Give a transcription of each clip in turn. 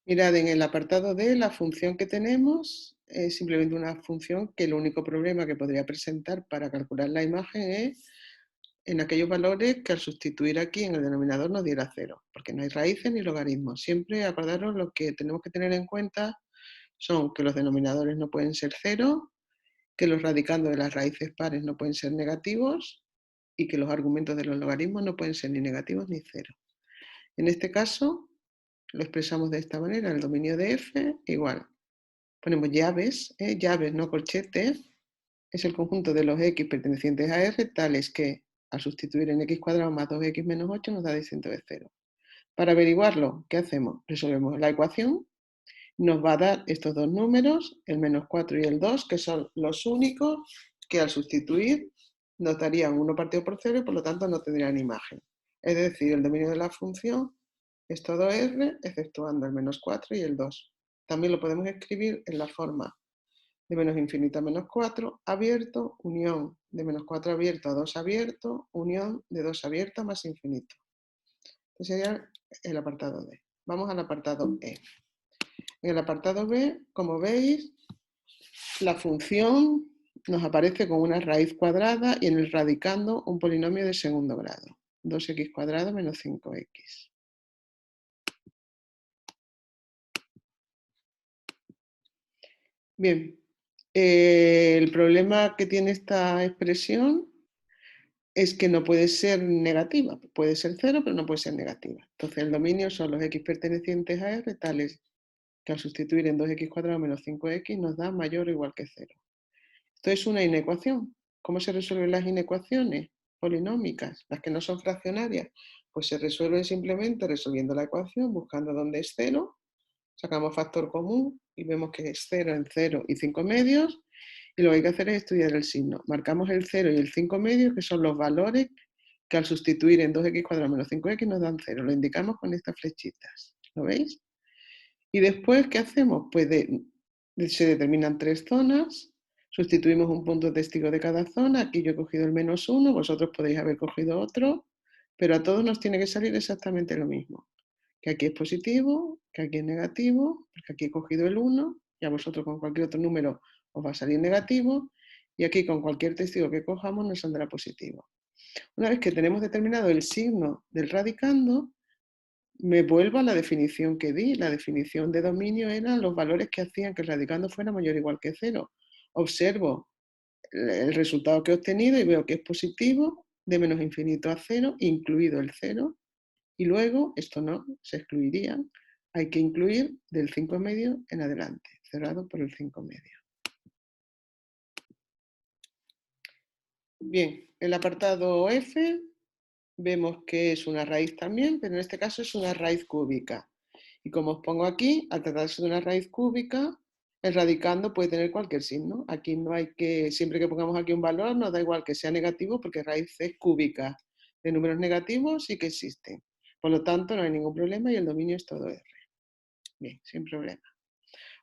Mirad, en el apartado D, la función que tenemos es simplemente una función que el único problema que podría presentar para calcular la imagen es en aquellos valores que al sustituir aquí en el denominador nos diera 0, porque no hay raíces ni logaritmos. Siempre acordaros lo que tenemos que tener en cuenta son que los denominadores no pueden ser 0, que los radicandos de las raíces pares no pueden ser negativos y que los argumentos de los logaritmos no pueden ser ni negativos ni 0. En este caso, lo expresamos de esta manera, el dominio de f igual. Ponemos llaves, llaves, no corchetes, es el conjunto de los x pertenecientes a R, tales que al sustituir en x cuadrado más 2x menos 8 nos da distinto de 0. Para averiguarlo, ¿qué hacemos? Resolvemos la ecuación, nos va a dar estos dos números, el menos 4 y el 2, que son los únicos que al sustituir nos darían 1 partido por 0 y por lo tanto no tendrían imagen. Es decir, el dominio de la función es todo R, exceptuando el menos 4 y el 2. También lo podemos escribir en la forma de menos infinito a menos 4 abierto, unión de menos 4 abierto a 2 abierto, unión de 2 abierto más infinito. Este sería el apartado D. Vamos al apartado E. En el apartado B, como veis, la función nos aparece con una raíz cuadrada y en el radicando un polinomio de segundo grado. 2x cuadrado menos 5x. Bien, el problema que tiene esta expresión es que no puede ser negativa. Puede ser 0, pero no puede ser negativa. Entonces el dominio son los x pertenecientes a R, tales que al sustituir en 2x cuadrado menos 5x nos da mayor o igual que 0. Esto es una inecuación. ¿Cómo se resuelven las inecuaciones polinómicas, las que no son fraccionarias? Pues se resuelven simplemente resolviendo la ecuación, buscando dónde es 0, sacamos factor común y vemos que es 0 en 0 y 5 medios, y lo que hay que hacer es estudiar el signo. Marcamos el 0 y el 5 medios, que son los valores que al sustituir en 2x cuadrado menos 5x nos dan 0. Lo indicamos con estas flechitas. ¿Lo veis? Y después, ¿qué hacemos? Pues se determinan 3 zonas, sustituimos un punto testigo de cada zona. Aquí yo he cogido el menos 1, vosotros podéis haber cogido otro, pero a todos nos tiene que salir exactamente lo mismo. Que aquí es positivo, que aquí es negativo, porque aquí he cogido el 1, y a vosotros con cualquier otro número os va a salir negativo, y aquí con cualquier testigo que cojamos nos saldrá positivo. Una vez que tenemos determinado el signo del radicando, me vuelvo a la definición que di. La definición de dominio eran los valores que hacían que el radicando fuera mayor o igual que 0. Observo el resultado que he obtenido y veo que es positivo, de menos infinito a 0, incluido el 0, y luego, esto no, se excluiría, hay que incluir del 5 medio en adelante, cerrado por el 5 medio. Bien, el apartado F vemos que es una raíz también, pero en este caso es una raíz cúbica. Y como os pongo aquí, al tratarse de una raíz cúbica, el radicando puede tener cualquier signo. Aquí no hay que, siempre que pongamos aquí un valor, nos da igual que sea negativo, porque raíces cúbicas de números negativos sí que existen. Por lo tanto, no hay ningún problema y el dominio es todo R. Bien, sin problema.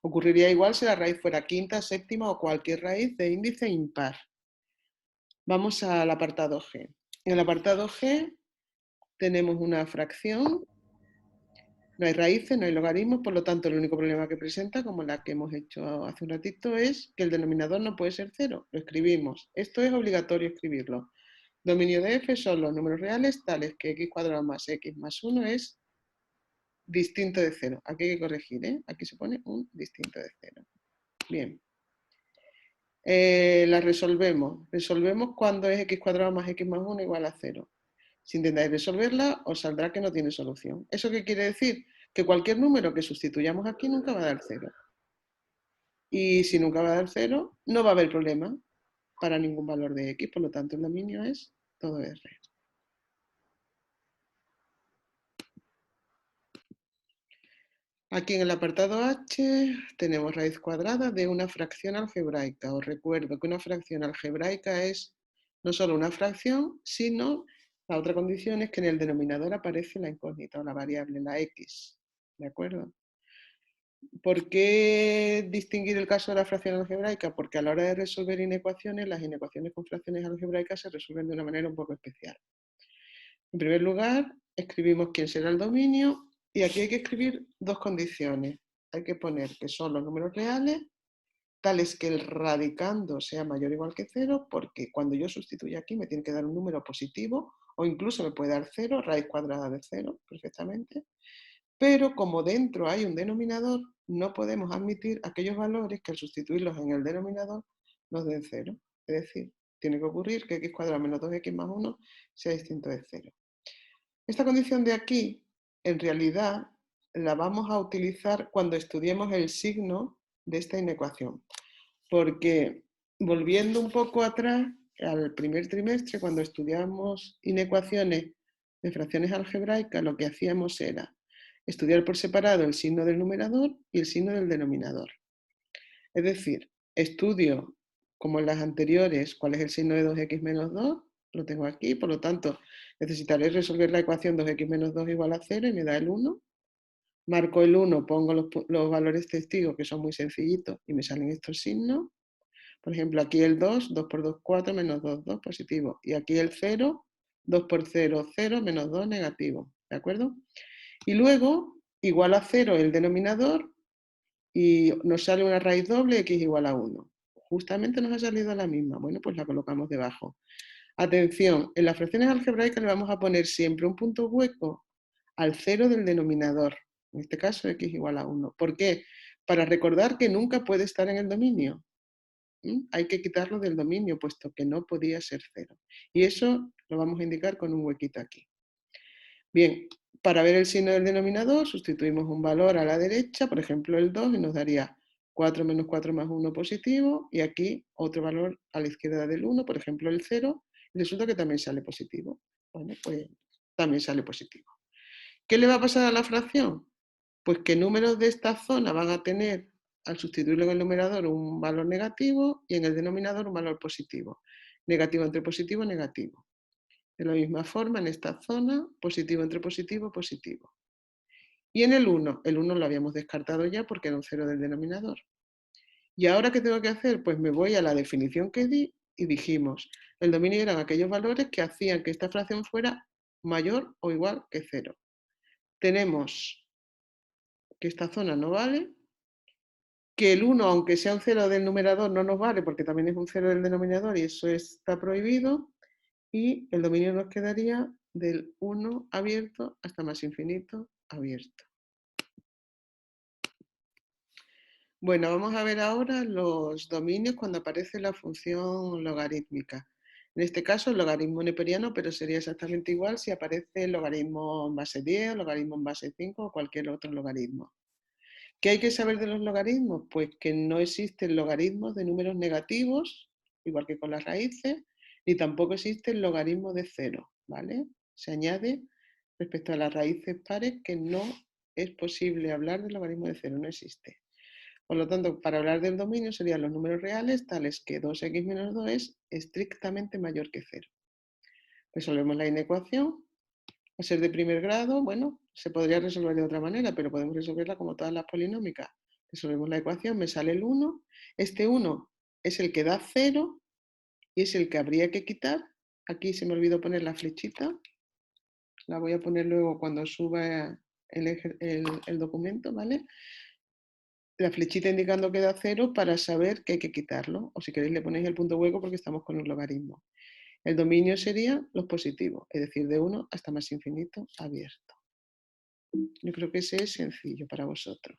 Ocurriría igual si la raíz fuera quinta, séptima o cualquier raíz de índice impar. Vamos al apartado G. En el apartado G tenemos una fracción, no hay raíces, no hay logaritmos, por lo tanto el único problema que presenta, como la que hemos hecho hace un ratito, es que el denominador no puede ser 0. Lo escribimos. Esto es obligatorio escribirlo. Dominio de f son los números reales tales que x cuadrado más x más 1 es distinto de 0. Aquí hay que corregir, ¿eh? Aquí se pone un distinto de 0. Bien. La resolvemos. Resolvemos cuando es x cuadrado más x más 1 igual a 0. Si intentáis resolverla, os saldrá que no tiene solución. ¿Eso qué quiere decir? Que cualquier número que sustituyamos aquí nunca va a dar 0. Y si nunca va a dar 0, no va a haber problema para ningún valor de x. Por lo tanto, el dominio es todo R. Aquí en el apartado H tenemos raíz cuadrada de una fracción algebraica. Os recuerdo que una fracción algebraica es no solo una fracción, sino la otra condición es que en el denominador aparece la incógnita o la variable, la x. ¿De acuerdo? ¿Por qué distinguir el caso de la fracción algebraica? Porque a la hora de resolver inecuaciones, las inecuaciones con fracciones algebraicas se resuelven de una manera un poco especial. En primer lugar, escribimos quién será el dominio Y aquí hay que escribir dos condiciones. Hay que poner que son los números reales, tales que el radicando sea mayor o igual que 0, porque cuando yo sustituyo aquí me tiene que dar un número positivo, o incluso me puede dar 0, raíz cuadrada de 0, perfectamente. Pero como dentro hay un denominador, no podemos admitir aquellos valores que al sustituirlos en el denominador nos den 0. Es decir, tiene que ocurrir que x cuadrado menos 2x más 1 sea distinto de 0. Esta condición de aquí, en realidad, la vamos a utilizar cuando estudiemos el signo de esta inecuación. Porque volviendo un poco atrás, al primer trimestre, cuando estudiamos inecuaciones de fracciones algebraicas, lo que hacíamos era estudiar por separado el signo del numerador y el signo del denominador. Es decir, estudio, como en las anteriores, cuál es el signo de 2x menos 2, lo tengo aquí, por lo tanto, necesitaré resolver la ecuación 2x menos 2 igual a 0 y me da el 1. Marco el 1, pongo los valores testigos, que son muy sencillitos, y me salen estos signos. Por ejemplo, aquí el 2, 2 por 2, 4, menos 2, 2, positivo. Y aquí el 0, 2 por 0, 0, menos 2, negativo. ¿De acuerdo? Y luego, igual a 0 el denominador, y nos sale una raíz doble, x igual a 1. Justamente nos ha salido la misma. Bueno, pues la colocamos debajo. Atención, en las fracciones algebraicas le vamos a poner siempre un punto hueco al 0 del denominador. En este caso, x igual a 1. ¿Por qué? Para recordar que nunca puede estar en el dominio. Hay que quitarlo del dominio, puesto que no podía ser 0. Y eso lo vamos a indicar con un huequito aquí. Bien, para ver el signo del denominador, sustituimos un valor a la derecha, por ejemplo el 2, y nos daría 4 menos 4 más 1 positivo, y aquí otro valor a la izquierda del 1, por ejemplo el 0, y resulta que también sale positivo. Bueno, pues también sale positivo. ¿Qué le va a pasar a la fracción? Pues que números de esta zona van a tener, al sustituirlo en el numerador, un valor negativo y en el denominador un valor positivo. Negativo entre positivo, negativo. De la misma forma, en esta zona, positivo entre positivo, positivo. Y en el 1 lo habíamos descartado ya porque era un 0 del denominador. ¿Y ahora qué tengo que hacer? Pues me voy a la definición que di y dijimos, el dominio eran aquellos valores que hacían que esta fracción fuera mayor o igual que 0. Tenemos que esta zona no vale, que el 1, aunque sea un 0 del numerador, no nos vale porque también es un 0 del denominador y eso está prohibido, y el dominio nos quedaría del 1 abierto hasta más infinito abierto. Bueno, vamos a ver ahora los dominios cuando aparece la función logarítmica. En este caso el logaritmo neperiano, pero sería exactamente igual si aparece el logaritmo en base 10, logaritmo en base 5 o cualquier otro logaritmo. ¿Qué hay que saber de los logaritmos? Pues que no existen logaritmos de números negativos, igual que con las raíces, ni tampoco existen logaritmos de cero, ¿vale? Se añade respecto a las raíces pares que no es posible hablar de logaritmo de cero, no existe. Por lo tanto, para hablar del dominio serían los números reales tales que 2x menos 2 es estrictamente mayor que 0. Resolvemos la inecuación. A ser de primer grado, bueno, se podría resolver de otra manera, pero podemos resolverla como todas las polinómicas. Resolvemos la ecuación, me sale el 1. Este 1 es el que da 0 y es el que habría que quitar. Aquí se me olvidó poner la flechita. La voy a poner luego cuando suba el documento, ¿vale? La flechita indicando que da 0 para saber que hay que quitarlo. O si queréis le ponéis el punto hueco porque estamos con un logaritmo. El dominio sería los positivos, es decir, de 1 hasta más infinito abierto. Yo creo que ese es sencillo para vosotros.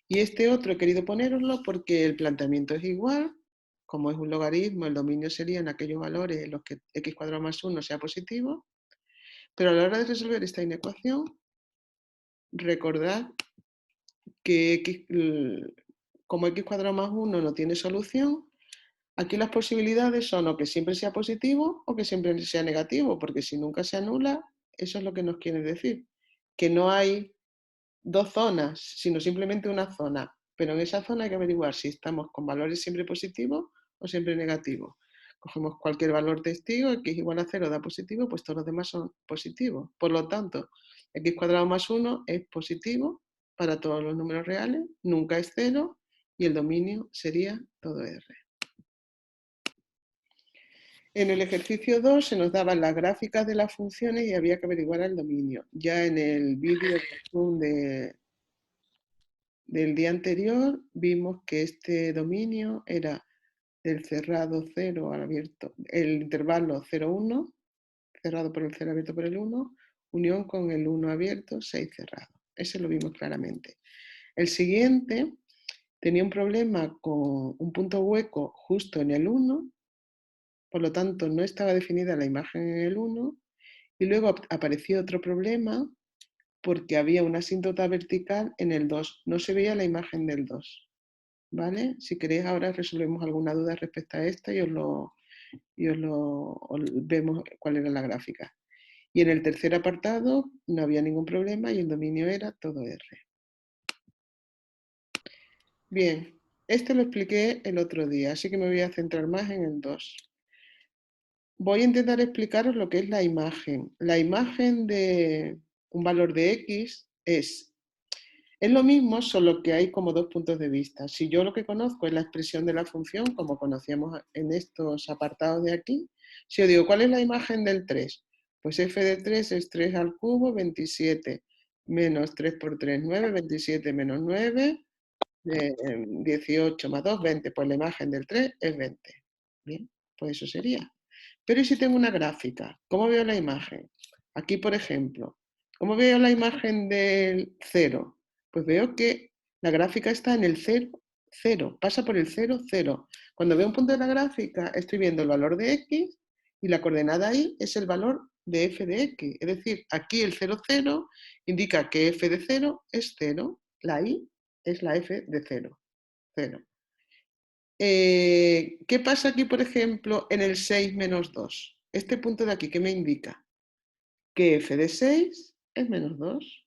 Y este otro he querido poneroslo porque el planteamiento es igual. Como es un logaritmo, el dominio sería en aquellos valores en los que x cuadrado más 1 sea positivo. Pero a la hora de resolver esta inecuación, recordad que como x cuadrado más 1 no tiene solución, aquí las posibilidades son o que siempre sea positivo o que siempre sea negativo, porque si nunca se anula, eso es lo que nos quiere decir, que no hay dos zonas, sino simplemente una zona. Pero en esa zona hay que averiguar si estamos con valores siempre positivos o siempre negativos. Cogemos cualquier valor testigo, x igual a 0 da positivo, pues todos los demás son positivos. Por lo tanto, x cuadrado más 1 es positivo para todos los números reales, nunca es 0 y el dominio sería todo R. En el ejercicio 2 se nos daban las gráficas de las funciones y había que averiguar el dominio. Ya en el vídeo del día anterior vimos que este dominio era del cerrado 0 al abierto, el intervalo 0, 1, cerrado por el 0, abierto por el 1, unión con el 1 abierto, 6 cerrado. Ese lo vimos claramente. El siguiente tenía un problema con un punto hueco justo en el 1, por lo tanto no estaba definida la imagen en el 1, y luego apareció otro problema porque había una asíntota vertical en el 2, no se veía la imagen del 2. ¿Vale? Si queréis ahora resolvemos alguna duda respecto a esto y vemos cuál era la gráfica. Y en el tercer apartado no había ningún problema y el dominio era todo R. Bien, este lo expliqué el otro día, así que me voy a centrar más en el 2. Voy a intentar explicaros lo que es la imagen. La imagen de un valor de X es lo mismo, solo que hay como dos puntos de vista. Si yo lo que conozco es la expresión de la función, como conocíamos en estos apartados de aquí, si yo digo, ¿cuál es la imagen del 3? Pues f de 3 es 3 al cubo, 27, menos 3 por 3, 9, 27 menos 9, 18 más 2, 20. Pues la imagen del 3 es 20. Bien, pues eso sería. Pero ¿y si tengo una gráfica? ¿Cómo veo la imagen? Aquí, por ejemplo, ¿cómo veo la imagen del 0? Pues veo que la gráfica está en el 0, 0, pasa por el 0, 0. Cuando veo un punto de la gráfica, estoy viendo el valor de x y la coordenada y es el valor de f de x. Es decir, aquí el 0, 0 indica que f de 0 es 0. La y es la f de 0, 0. ¿Qué pasa aquí, por ejemplo, en el 6 menos 2? Este punto de aquí, ¿qué me indica? Que f de 6 es menos 2.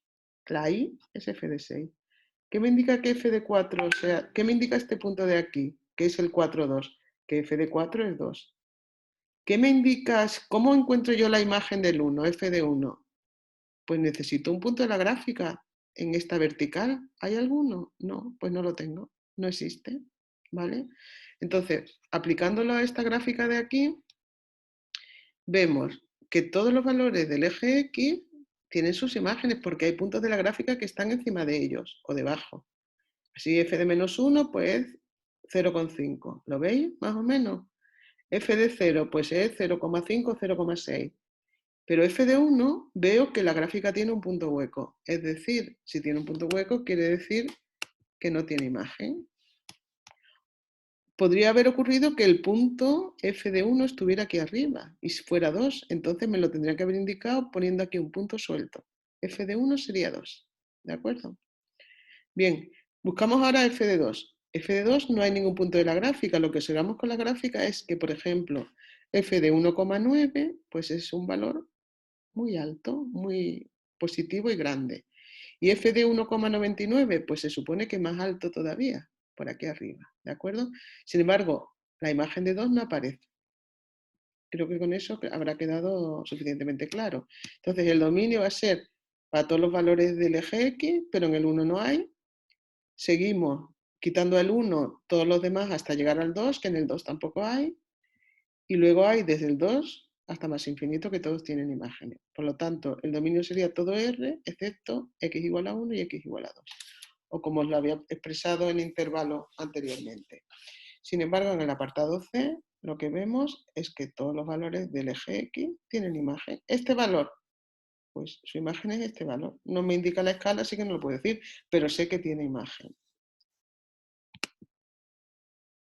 La y es f de 6. ¿Qué me indica que f de 4? O sea, ¿qué me indica este punto de aquí? Que es el 4, 2. Que f de 4 es 2. ¿Qué me indicas? ¿Cómo encuentro yo la imagen del 1, f de 1? Pues necesito un punto de la gráfica en esta vertical. ¿Hay alguno? No, pues no lo tengo. No existe. ¿Vale? Entonces, aplicándolo a esta gráfica de aquí, vemos que todos los valores del eje X tienen sus imágenes porque hay puntos de la gráfica que están encima de ellos o debajo. Así f de menos 1, pues 0,5. ¿Lo veis? Más o menos. F de 0, pues es 0,5, 0,6. Pero f de 1 veo que la gráfica tiene un punto hueco. Es decir, si tiene un punto hueco, quiere decir que no tiene imagen. Podría haber ocurrido que el punto f de 1 estuviera aquí arriba y si fuera 2, entonces me lo tendría que haber indicado poniendo aquí un punto suelto. F de 1 sería 2. ¿De acuerdo? Bien, buscamos ahora f de 2. F de 2 no hay ningún punto de la gráfica. Lo que observamos con la gráfica es que, por ejemplo, f de 1,9 pues es un valor muy alto, muy positivo y grande. Y f de 1,99 pues se supone que más alto todavía, por aquí arriba, ¿de acuerdo? Sin embargo, la imagen de 2 no aparece. Creo que con eso habrá quedado suficientemente claro. Entonces el dominio va a ser para todos los valores del eje X, pero en el 1 no hay. Seguimos quitando el 1 todos los demás hasta llegar al 2, que en el 2 tampoco hay. Y luego hay desde el 2 hasta más infinito que todos tienen imágenes. Por lo tanto, el dominio sería todo R, excepto x igual a 1 y x igual a 2. O como os lo había expresado en intervalo anteriormente. Sin embargo, en el apartado C, lo que vemos es que todos los valores del eje X tienen imagen. Este valor, pues su imagen es este valor. No me indica la escala, así que no lo puedo decir, pero sé que tiene imagen.